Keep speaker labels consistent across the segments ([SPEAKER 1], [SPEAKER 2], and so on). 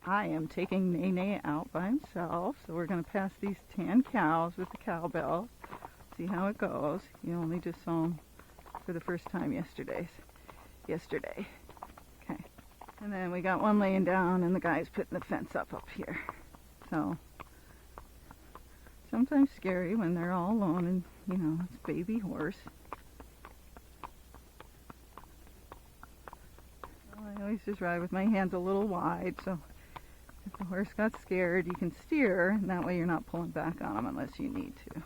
[SPEAKER 1] I am taking Neigh out by himself, so we're going to pass these tan cows with the cowbell, see how it goes. You only just saw them for the first time yesterday. Okay. And then we got one laying down, and the guy's putting the fence up here. So, sometimes scary when they're all alone and, you know, it's baby horse. Well, I always just ride with my hands a little wide, so if the horse got scared, you can steer, and that way you're not pulling back on them unless you need to.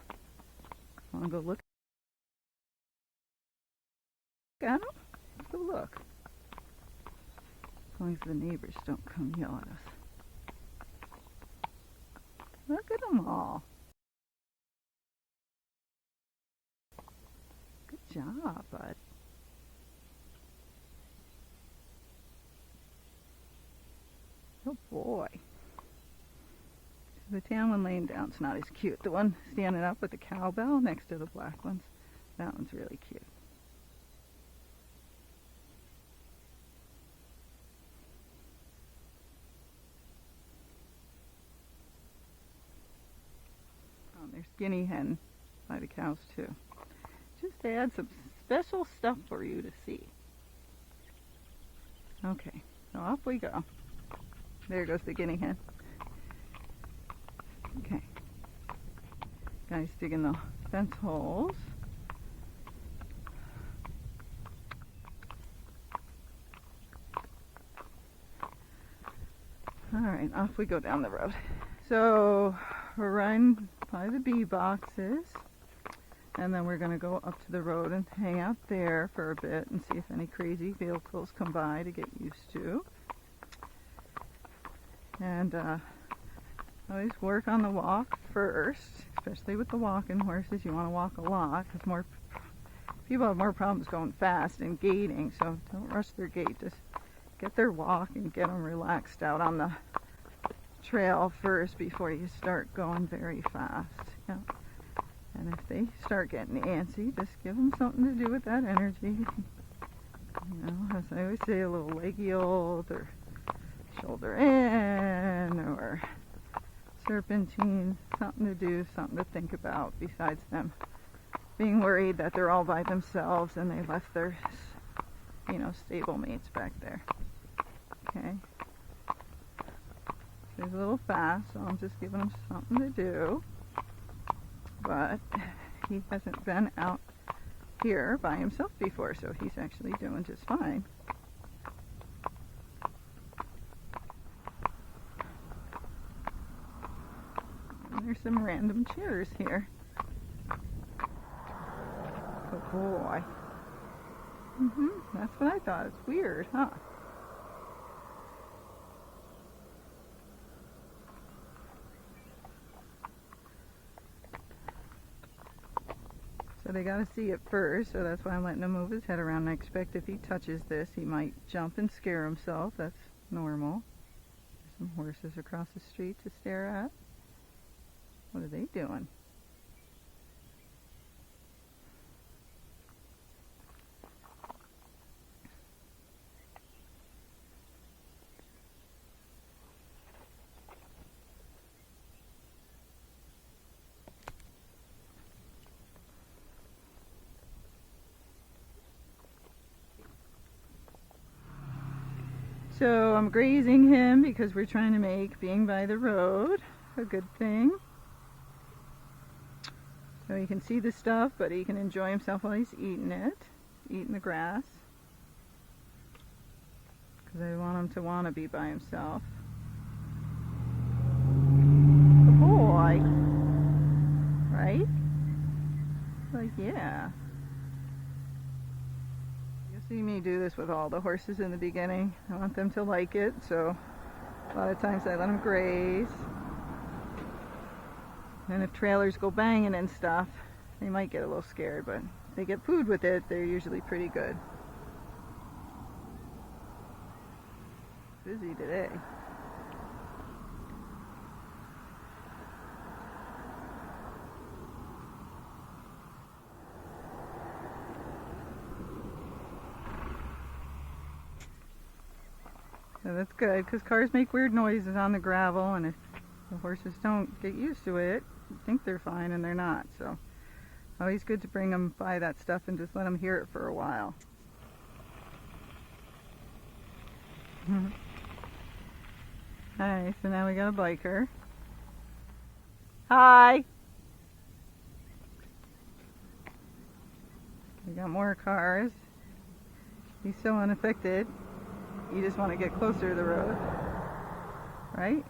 [SPEAKER 1] Want to go look at them? Let's go look. As long as the neighbors don't come yell at us. Look at them all. Good job, bud. Oh boy. The tan one laying down is not as cute. The one standing up with the cowbell next to the black ones, that one's really cute. Oh, there's guinea hen by the cows too. Just to add some special stuff for you to see. Okay, so off we go. There goes the guinea hen. Okay. Guys digging the fence holes. Alright, off we go down the road. So, we're riding by the bee boxes. And then we're going to go up to the road and hang out there for a bit and see if any crazy vehicles come by to get used to. And always work on the walk first, especially with the walking horses. You want to walk a lot because more people have more problems going fast and gaiting, so don't rush their gait. Just get their walk and get them relaxed out on the trail first before you start going very fast. Yeah. And if they start getting antsy, just give them something to do with that energy. You know, as I always say, a little leg yield or shoulder in or serpentine, something to do, something to think about besides them being worried that they're all by themselves and they left their, you know, stable mates back there. Okay. So he's a little fast, so I'm just giving him something to do. But he hasn't been out here by himself before, so he's actually doing just fine. And there's some random chairs here. Oh boy. That's what I thought. It's weird, huh? So they gotta see it first, so that's why I'm letting him move his head around. I expect if he touches this, he might jump and scare himself. That's normal. There's some horses across the street to stare at. What are they doing? So I'm grazing him because we're trying to make being by the road a good thing. So he can see the stuff, but he can enjoy himself while he's eating it, eating the grass. Because I want him to want to be by himself. Good boy. Right? Like, yeah. You'll see me do this with all the horses in the beginning. I want them to like it, so a lot of times I let them graze. And if trailers go banging and stuff, they might get a little scared, but if they get food with it, they're usually pretty good. Busy today. So that's good, because cars make weird noises on the gravel, and if the horses don't get used to it, you think they're fine and they're not. So always good to bring them by that stuff and just let them hear it for a while. Alright, so now we got a biker. Hi! We got more cars. He's so unaffected. You just want to get closer to the road, right?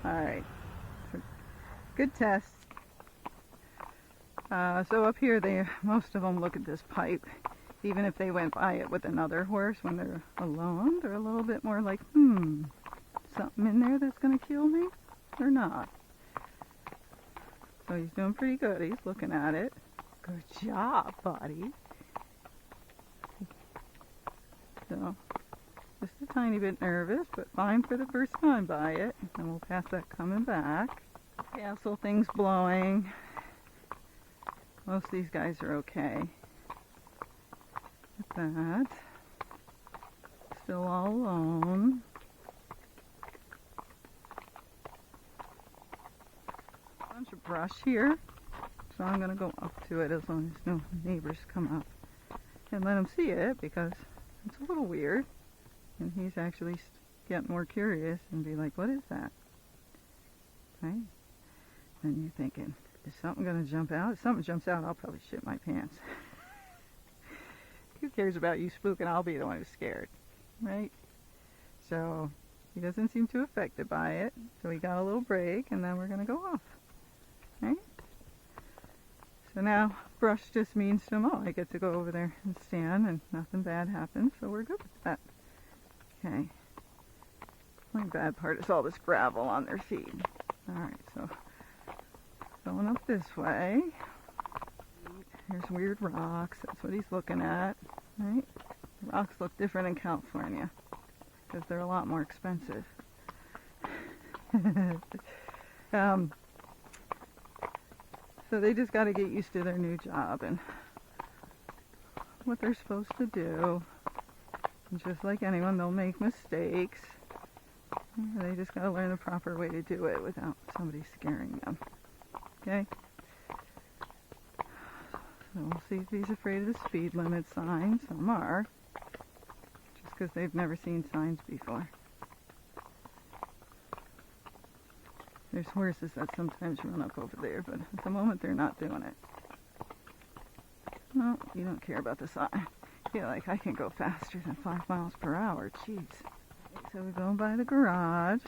[SPEAKER 1] Alright, so good test. So up here, most of them look at this pipe. Even if they went by it with another horse when they're alone, they're a little bit more like, something in there that's going to kill me or not. So he's doing pretty good. He's looking at it. Good job, buddy. So, just a tiny bit nervous, but fine for the first time by it. And we'll pass that coming back. Castle thing's blowing. Most of these guys are okay. At that. Still all alone. Bunch of brush here, so I'm going to go up to it as long as no neighbors come up and let them see it, because it's a little weird, and he's actually getting more curious and be like, what is that? Right? And you're thinking, is something going to jump out? If something jumps out, I'll probably shit my pants. Who cares about you spooking? I'll be the one who's scared, right? So he doesn't seem too affected by it, so we got a little break, and then we're going to go off. Right? So now brush just means to him, oh, I get to go over there and stand and nothing bad happens, so we're good with that. Okay. The only bad part is all this gravel on their feet. Alright, so going up this way. Here's weird rocks. That's what he's looking at. Right? The rocks look different in California because they're a lot more expensive. So they just got to get used to their new job and what they're supposed to do. And just like anyone, they'll make mistakes. They just got to learn the proper way to do it without somebody scaring them. Okay? So we'll see if he's afraid of the speed limit sign. Some are. Just because they've never seen signs before. There's horses that sometimes run up over there, but at the moment they're not doing it. No, you don't care about the sign. You're like, I can go faster than 5 miles per hour. Jeez. So we're going by the garage.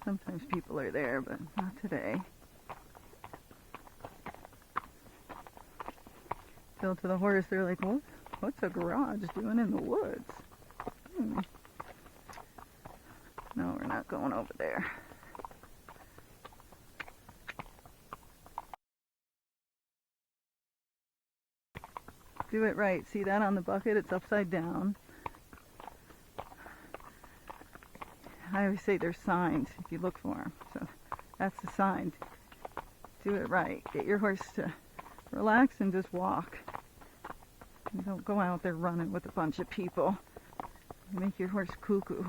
[SPEAKER 1] Sometimes people are there, but not today. Till to the horse, they're like, well, what's a garage doing in the woods? No, we're not going over there. Do it right. See that on the bucket? It's upside down. I always say there's signs if you look for them. So that's the sign. Do it right. Get your horse to relax and just walk. And don't go out there running with a bunch of people. You make your horse cuckoo.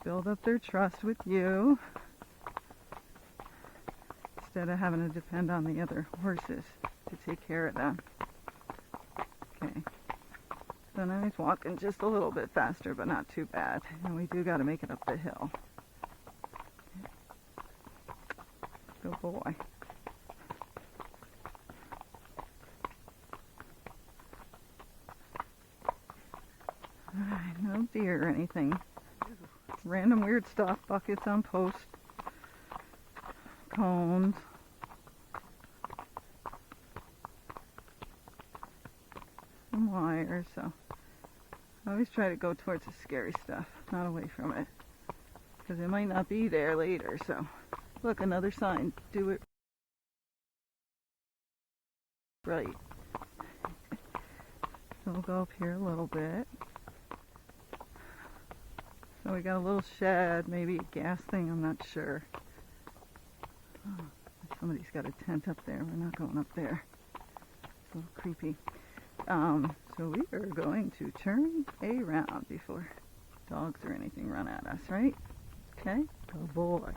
[SPEAKER 1] Build up their trust with you instead of having to depend on the other horses to take care of them. Okay. So now he's walking just a little bit faster, but not too bad. And we do got to make it up the hill. Good boy. Alright, no deer or anything. Random weird stuff, buckets on posts, cones. Some wires, so I always try to go towards the scary stuff, not away from it. Because it might not be there later, so look, another sign, do it right. So we'll go up here a little bit. So we got a little shed, maybe a gas thing, I'm not sure. Oh, somebody's got a tent up there. We're not going up there. It's a little creepy. So we are going to turn around before dogs or anything run at us, right? Okay? Oh boy.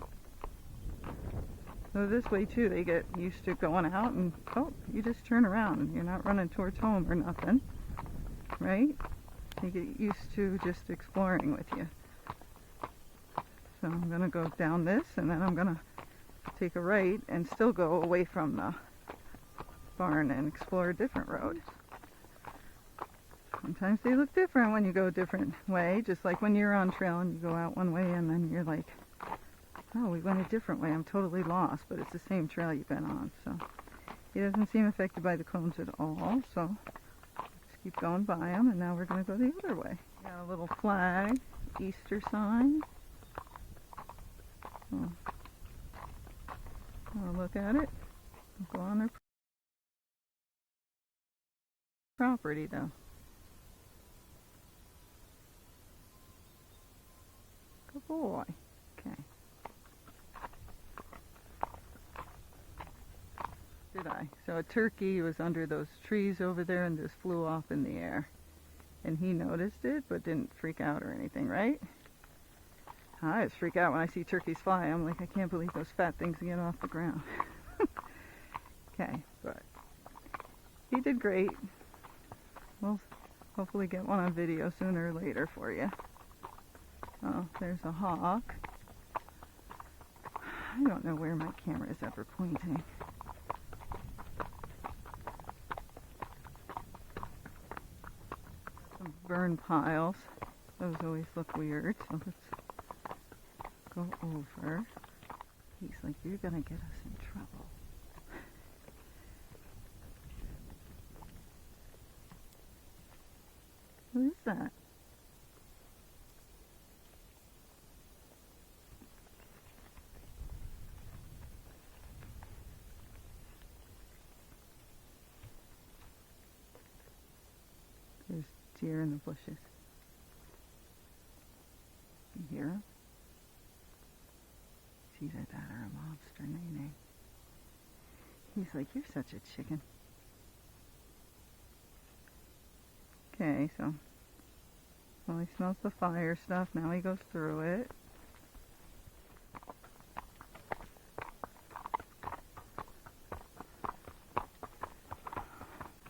[SPEAKER 1] So this way too, they get used to going out and, oh, you just turn around and you're not running towards home or nothing, right? They get used to just exploring with you. So I'm going to go down this and then I'm going to take a right and still go away from the barn and explore a different road. Sometimes they look different when you go a different way, just like when you're on trail and you go out one way and then you're like, oh, we went a different way, I'm totally lost, but it's the same trail you've been on. So he doesn't seem affected by the cones at all, so let's keep going by him, and now we're going to go the other way. Got a little flag, Easter sign. Oh. I'll look at it. Go on their property though. Good boy. Okay. Did I? So a turkey was under those trees over there and just flew off in the air. And he noticed it but didn't freak out or anything, right? I always freak out when I see turkeys fly. I'm like, I can't believe those fat things get off the ground. Okay, but he did great. We'll hopefully get one on video sooner or later for you. Oh, there's a hawk. I don't know where my camera is ever pointing. Some burn piles. Those always look weird, so let's go over. He's like, you're gonna get us in trouble. Who is that? There's deer in the bushes. You hear him? It's either that or a monster, Neigh. He's like, you're such a chicken. Okay, so well, he smells the fire stuff. Now he goes through it.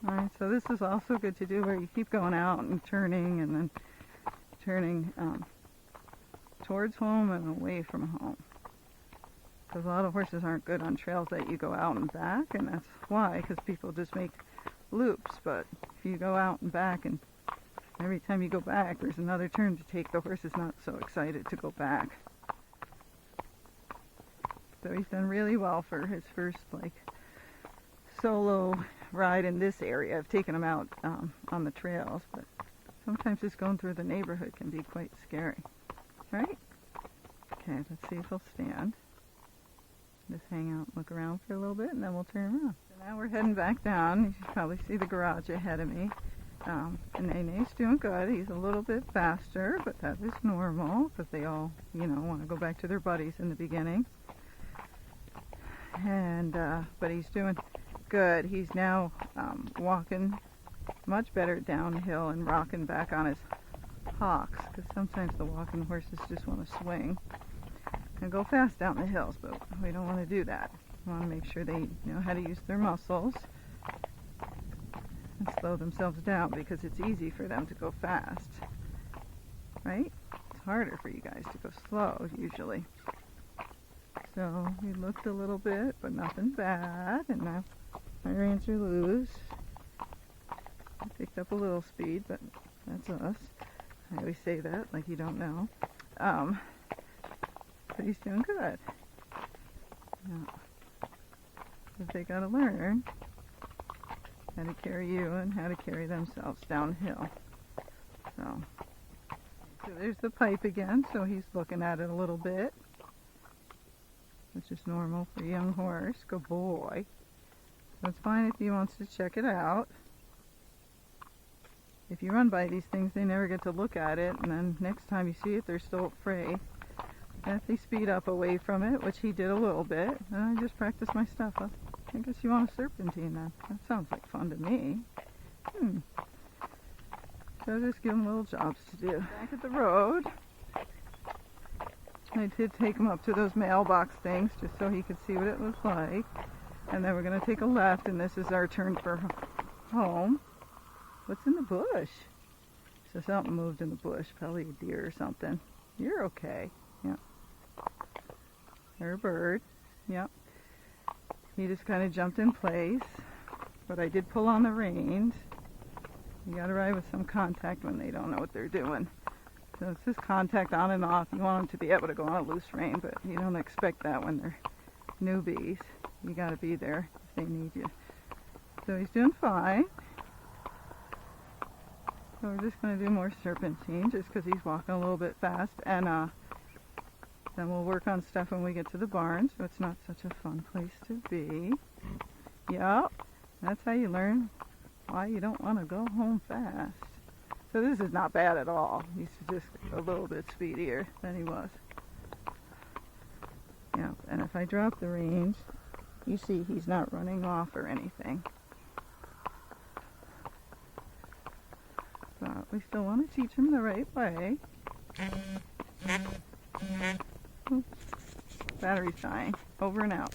[SPEAKER 1] Alright, so this is also good to do where you keep going out and then turning towards home and away from home. Because a lot of horses aren't good on trails that you go out and back, and that's why, because people just make loops. But if you go out and back, and every time you go back there's another turn to take, the horse is not so excited to go back. So he's done really well for his first solo ride in this area. I've taken him out on the trails, but sometimes just going through the neighborhood can be quite scary, right? Okay, let's see if he'll stand. Just hang out and look around for a little bit and then we'll turn around. So now we're heading back down. You should probably see the garage ahead of me. And Neigh's doing good. He's a little bit faster, but that is normal because they all, want to go back to their buddies in the beginning. And but he's doing good. He's now walking much better downhill and rocking back on his hocks, because sometimes the walking horses just want to swing and go fast down the hills, but we don't want to do that. We want to make sure they know how to use their muscles and slow themselves down, because it's easy for them to go fast, right? It's harder for you guys to go slow usually. So we looked a little bit, but nothing bad, and now my reins are loose. I picked up a little speed, but that's us. I always say that like you don't know. But he's doing good. Yeah. But they gotta learn how to carry you and how to carry themselves downhill. So there's the pipe again, so he's looking at it a little bit, which is normal for a young horse. Good boy. That's fine if he wants to check it out. if you run by these things, they never get to look at it, and then next time you see it, they're still at fray. And if they speed up away from it, which he did a little bit, then I just practice my stuff. I guess you want a serpentine then. That sounds like fun to me. So just give him little jobs to do. Back at the road, I did take him up to those mailbox things just so he could see what it looked like. And then we're going to take a left, and this is our turn for home. What's in the bush? So something moved in the bush, probably a deer or something. You're okay. Yeah. Or a bird. Yep. He just kind of jumped in place. But I did pull on the reins. You gotta ride with some contact when they don't know what they're doing. So it's just contact on and off. You want them to be able to go on a loose rein, but you don't expect that when they're newbies. You gotta be there if they need you. So he's doing fine. So we're just going to do more serpentine just because he's walking a little bit fast. And then we'll work on stuff when we get to the barn, so it's not such a fun place to be. Yep, that's how you learn why you don't want to go home fast. So this is not bad at all. He's just a little bit speedier than he was. Yep, and if I drop the reins, you see he's not running off or anything. But we still want to teach him the right way. Oops. Battery's dying. Over and out.